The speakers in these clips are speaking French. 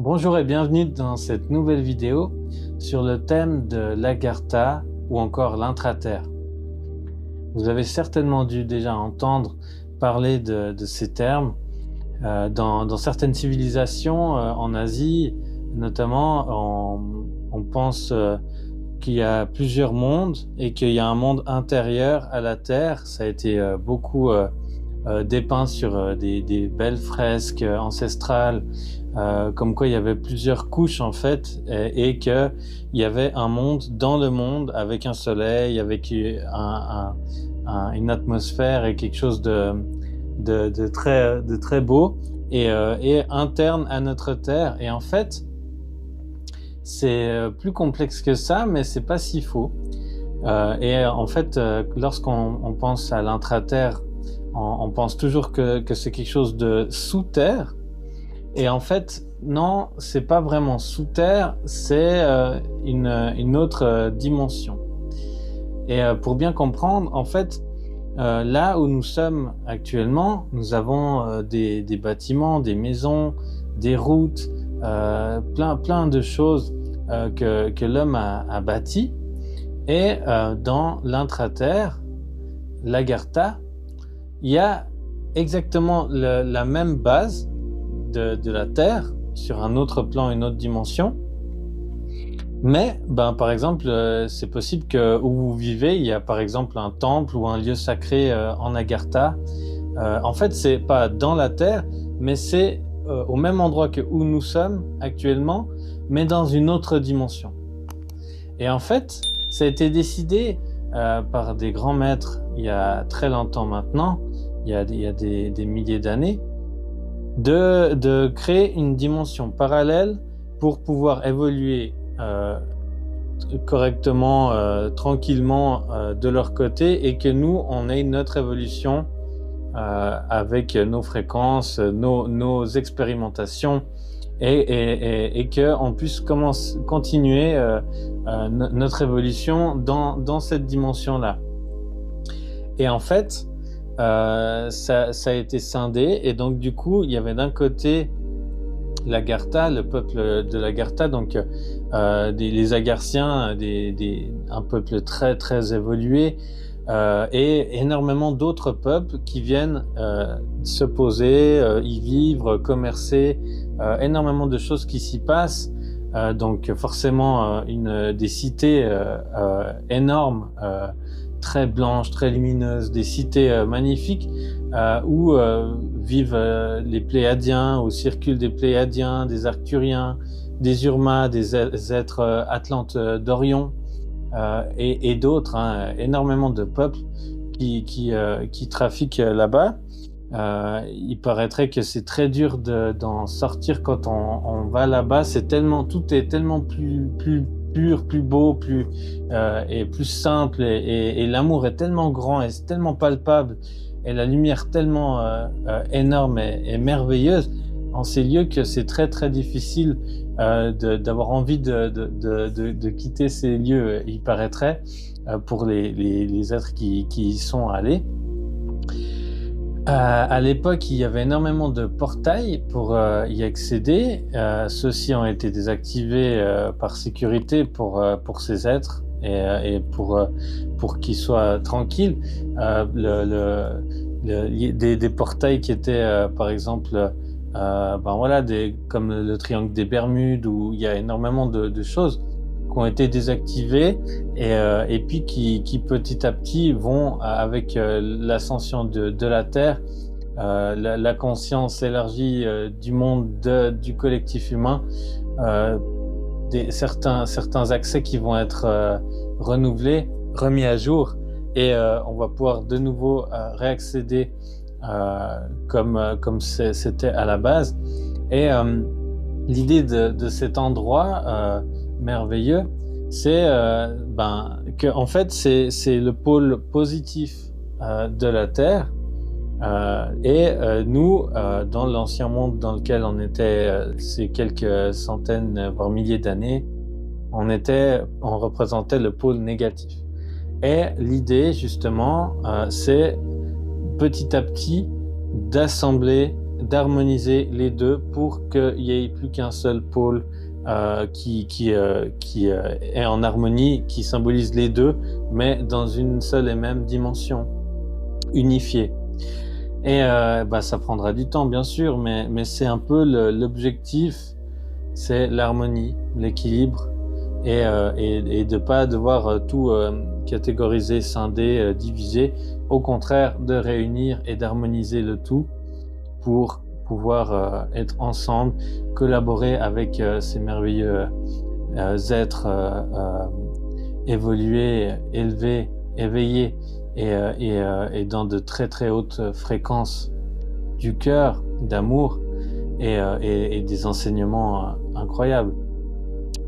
Bonjour et bienvenue dans cette nouvelle vidéo sur le thème de l'Agartha ou encore l'intra-terre. Vous avez certainement dû déjà entendre parler de ces termes dans certaines civilisations en Asie, notamment on pense qu'il y a plusieurs mondes et qu'il y a un monde intérieur à la Terre. Ça a été beaucoup dépeint sur des belles fresques ancestrales, comme quoi il y avait plusieurs couches en fait, et qu'il y avait un monde dans le monde avec un soleil, avec une atmosphère et quelque chose de très beau et interne à notre Terre. Et en fait, c'est plus complexe que ça, mais c'est pas si faux. Et en fait, lorsqu'on pense à l'intra-terre, on pense toujours que c'est quelque chose de sous terre. Et en fait, non, c'est pas vraiment sous terre, c'est une autre dimension. Et pour bien comprendre, en fait, là où nous sommes actuellement, nous avons des bâtiments, des maisons, des routes, plein de choses que l'homme a bâties. Et dans l'intra-terre, l'Agartha, il y a exactement la même base de la Terre sur un autre plan, une autre dimension. Mais, par exemple, c'est possible que où vous vivez, il y a par exemple un temple ou un lieu sacré en Agartha. En fait, c'est pas dans la Terre, mais c'est au même endroit que où nous sommes actuellement, mais dans une autre dimension. Et en fait, ça a été décidé par des grands maîtres il y a très longtemps maintenant, il y a des milliers d'années, de créer une dimension parallèle pour pouvoir évoluer correctement, tranquillement de leur côté, et que nous, on ait notre évolution avec nos fréquences, nos expérimentations, et qu'on puisse continuer notre évolution dans cette dimension-là. Et en fait, ça a été scindé, et donc du coup, il y avait d'un côté l'Agartha, le peuple de l'Agartha, donc les Agarthiens, un peuple très très évolué, et énormément d'autres peuples qui viennent se poser, y vivre, commercer, énormément de choses qui s'y passent, donc forcément des cités énormes, très blanches, très lumineuses, des cités magnifiques où vivent les Pléiadiens, où circulent des Pléiadiens, des Arcturiens, des Urmas, des êtres Atlantes d'Orion, et d'autres, énormément de peuples qui trafiquent là-bas. Il paraîtrait que c'est très dur d'en sortir quand on va là-bas. Tout est tellement plus pur, plus beau, et plus simple, et l'amour est tellement grand et c'est tellement palpable, et la lumière tellement énorme et merveilleuse en ces lieux, que c'est très très difficile d'avoir envie de quitter ces lieux, il paraîtrait, pour les êtres qui y sont allés. À l'époque, il y avait énormément de portails pour y accéder. Ceux-ci ont été désactivés par sécurité pour ces êtres, et pour qu'ils soient tranquilles. Des portails qui étaient, par exemple, comme le triangle des Bermudes, où il y a énormément de choses qui ont été désactivées, et puis qui petit à petit vont, avec l'ascension de la Terre, la conscience élargie du monde, du collectif humain, certains accès qui vont être renouvelés, remis à jour, et on va pouvoir de nouveau réaccéder comme c'était à la base. Et l'idée de cet endroit merveilleux, c'est que en fait c'est le pôle positif de la Terre, et nous, dans l'ancien monde dans lequel on était ces quelques centaines voire milliers d'années, on représentait le pôle négatif. Et l'idée justement, c'est petit à petit d'assembler d'harmoniser les deux pour qu'il n'y ait plus qu'un seul pôle qui est en harmonie, qui symbolise les deux, mais dans une seule et même dimension, unifiée. Et ça prendra du temps, bien sûr, mais c'est un peu l'objectif, c'est l'harmonie, l'équilibre, et de pas devoir tout catégoriser, scinder, diviser. Au contraire, de réunir et d'harmoniser le tout pour pouvoir être ensemble, collaborer avec ces merveilleux êtres évolués, élevés, éveillés, et dans de très très hautes fréquences du cœur, d'amour et des enseignements incroyables.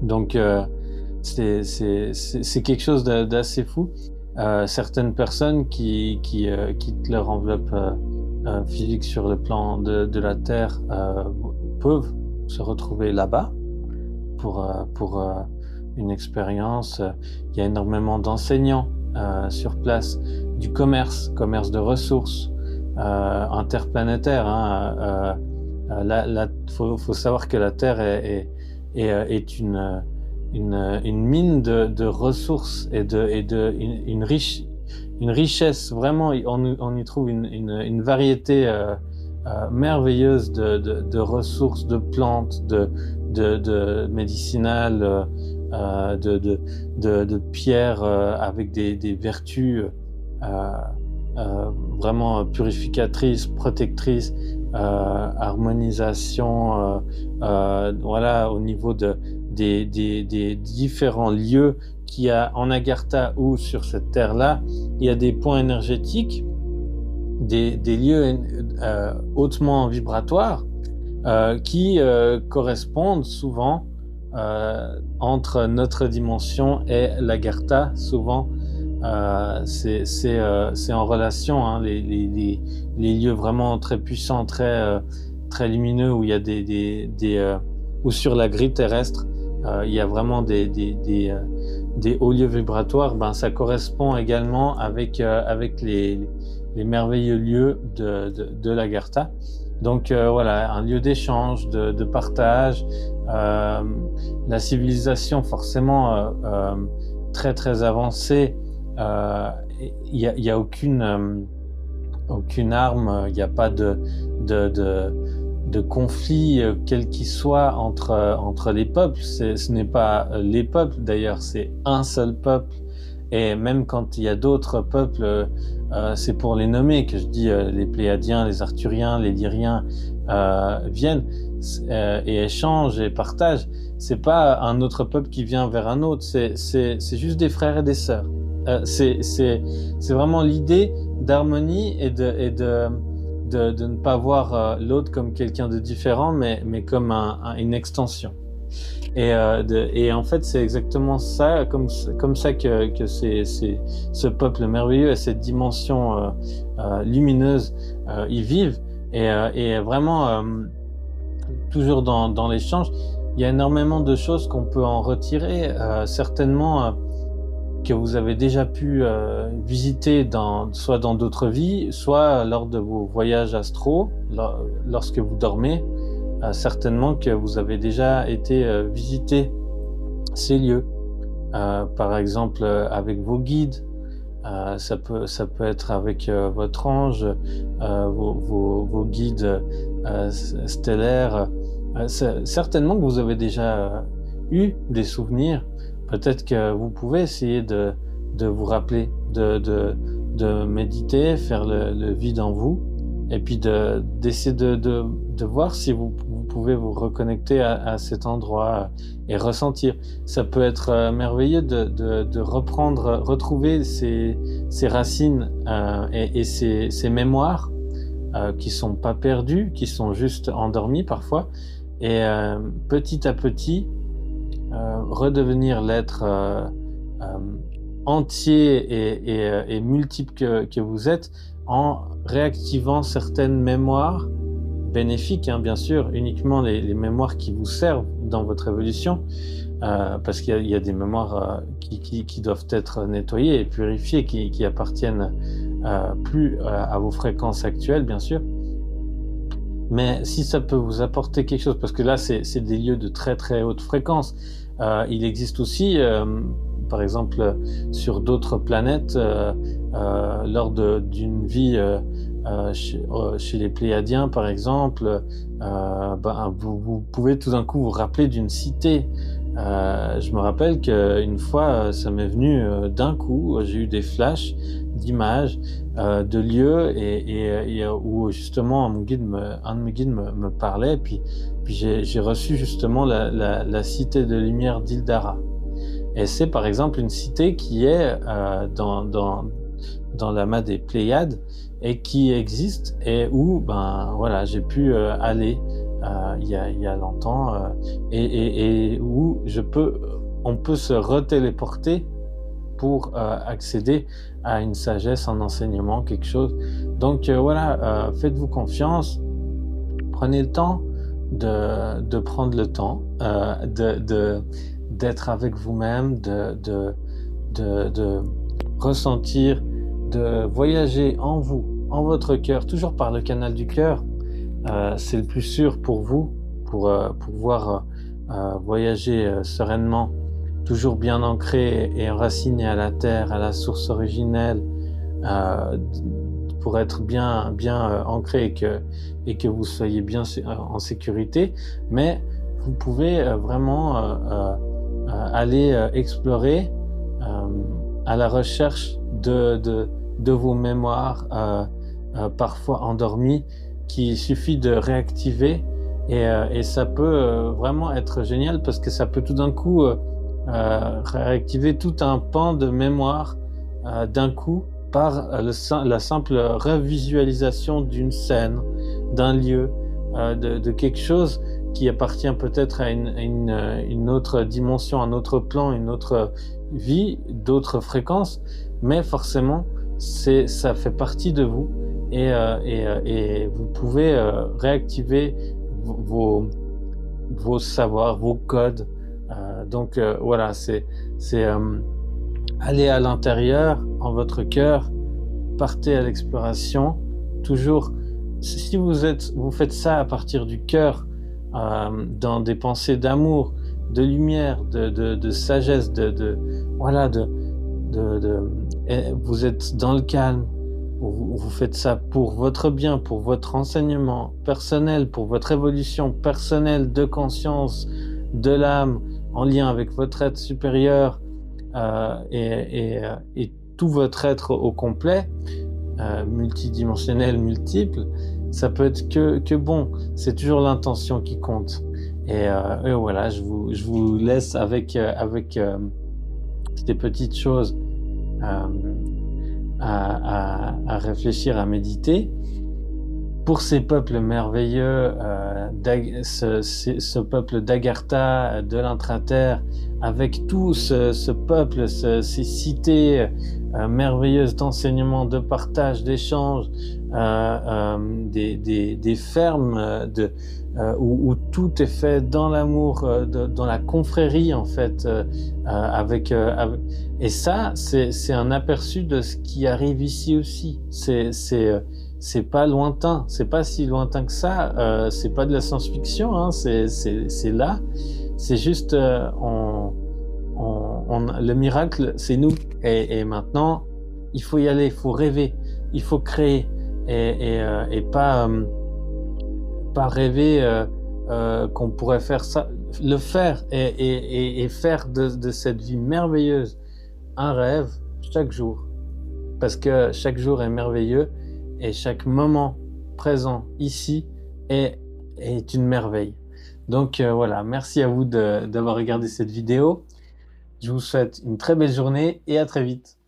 Donc c'est quelque chose d'assez fou. Certaines personnes qui quittent leur enveloppe physique sur le plan de la Terre peuvent se retrouver là-bas pour une expérience. Il y a énormément d'enseignants sur place, du commerce de ressources interplanétaires. Faut savoir que la Terre est une mine de ressources et une richesse. Vraiment, on y trouve une variété merveilleuse de ressources, de plantes, de médicinales, de pierres avec des vertus vraiment purificatrices, protectrices, harmonisation, voilà, au niveau des différents lieux qu'il y a en Agartha ou sur cette terre-là. Il y a des points énergétiques, des lieux hautement vibratoires qui correspondent souvent entre notre dimension et l'Agartha. Souvent, c'est en relation, hein, les lieux vraiment très puissants, très lumineux, où il y a ou sur la grille terrestre, il y a vraiment des hauts lieux vibratoires. Ça correspond également avec les merveilleux lieux de l'Agartha. Donc voilà, un lieu d'échange, de partage. La civilisation, forcément très très avancée. Il y a aucune arme, il n'y a pas de conflit quel qu'il soit entre les peuples. Ce n'est pas les peuples d'ailleurs, c'est un seul peuple. Et même quand il y a d'autres peuples, c'est pour les nommer que je dis les Pléiadiens, les Arthuriens, les Lyriens viennent et échangent et partagent. C'est pas un autre peuple qui vient vers un autre, c'est juste des frères et des sœurs. C'est vraiment l'idée d'harmonie et de ne pas voir l'autre comme quelqu'un de différent, mais comme une extension. Et en fait, c'est exactement ça, comme ça que ce peuple merveilleux et cette dimension lumineuse y vivent. Et vraiment, toujours dans l'échange, il y a énormément de choses qu'on peut en retirer, certainement que vous avez déjà pu visiter soit dans d'autres vies, soit lors de vos voyages astraux, lorsque vous dormez. Certainement que vous avez déjà été visiter ces lieux, par exemple avec vos guides. Ça peut être avec votre ange, vos guides stellaires. Certainement que vous avez déjà eu des souvenirs. Peut-être que vous pouvez essayer de vous rappeler, de méditer, faire le vide en vous, et puis d'essayer de voir si vous pouvez vous reconnecter à cet endroit et ressentir. Ça peut être merveilleux de retrouver ces racines et ces mémoires qui sont pas perdues, qui sont juste endormies parfois, et petit à petit redevenir l'être entier et multiple que vous êtes, en réactivant certaines mémoires bénéfiques, hein, bien sûr, uniquement les mémoires qui vous servent dans votre évolution, parce qu'il y a des mémoires qui doivent être nettoyées et purifiées, qui appartiennent plus à vos fréquences actuelles, bien sûr. Mais si ça peut vous apporter quelque chose, parce que là, c'est des lieux de très très haute fréquence. Il existe aussi, par exemple, sur d'autres planètes, lors d'une vie chez les Pléiadiens, par exemple, vous pouvez tout d'un coup vous rappeler d'une cité. Je me rappelle qu'une fois, ça m'est venu d'un coup, j'ai eu des flashs d'images, de lieux où justement un de mes guides me parlait, puis j'ai reçu justement la cité de lumière d'Ildara. Et c'est par exemple une cité qui est dans l'amas des Pléiades et qui existe et où voilà, j'ai pu aller il y a longtemps et où on peut se retéléporter pour accéder à une sagesse, un enseignement, quelque chose. Donc voilà, faites-vous confiance, prenez le temps de prendre le temps d'être avec vous-même, de ressentir, de voyager en vous, en votre cœur, toujours par le canal du cœur. C'est le plus sûr pour vous, pour pouvoir voyager sereinement, toujours bien ancré et enraciné à la terre, à la source originelle, pour être bien ancré et que vous soyez bien en sécurité. Mais vous pouvez vraiment aller explorer à la recherche de vos mémoires parfois endormies, qu'il suffit de réactiver et ça peut vraiment être génial parce que ça peut tout d'un coup réactiver tout un pan de mémoire d'un coup par la simple revisualisation d'une scène, d'un lieu, de quelque chose qui appartient peut-être à une autre dimension, un autre plan, une autre vie, d'autres fréquences, mais forcément, ça fait partie de vous et vous pouvez réactiver vos savoirs, vos codes. Donc voilà, c'est aller à l'intérieur, en votre cœur, partez à l'exploration, toujours. Si vous faites ça à partir du cœur, dans des pensées d'amour, de lumière, de sagesse, voilà, vous êtes dans le calme, vous faites ça pour votre bien, pour votre enseignement personnel, pour votre évolution personnelle de conscience, de l'âme, en lien avec votre être supérieur et tout votre être au complet, multidimensionnel, multiple, ça peut être que bon. C'est toujours l'intention qui compte. Et voilà, je vous laisse avec ces petites choses à réfléchir, à méditer. Pour ces peuples merveilleux, ce peuple d'Agartha, de l'intraterre, avec tout ce peuple, ces cités merveilleuses d'enseignement, de partage, d'échange, des fermes où tout est fait dans l'amour, dans la confrérie en fait, et ça, c'est un aperçu de ce qui arrive ici aussi. C'est pas lointain, c'est pas si lointain que ça, c'est pas de la science-fiction, hein, c'est là, c'est juste, le miracle, c'est nous, et maintenant, il faut y aller, il faut rêver, il faut créer, et pas rêver qu'on pourrait faire ça, le faire, et faire de cette vie merveilleuse un rêve chaque jour, parce que chaque jour est merveilleux, et chaque moment présent ici est une merveille. Donc voilà, merci à vous d'avoir regardé cette vidéo. Je vous souhaite une très belle journée et à très vite.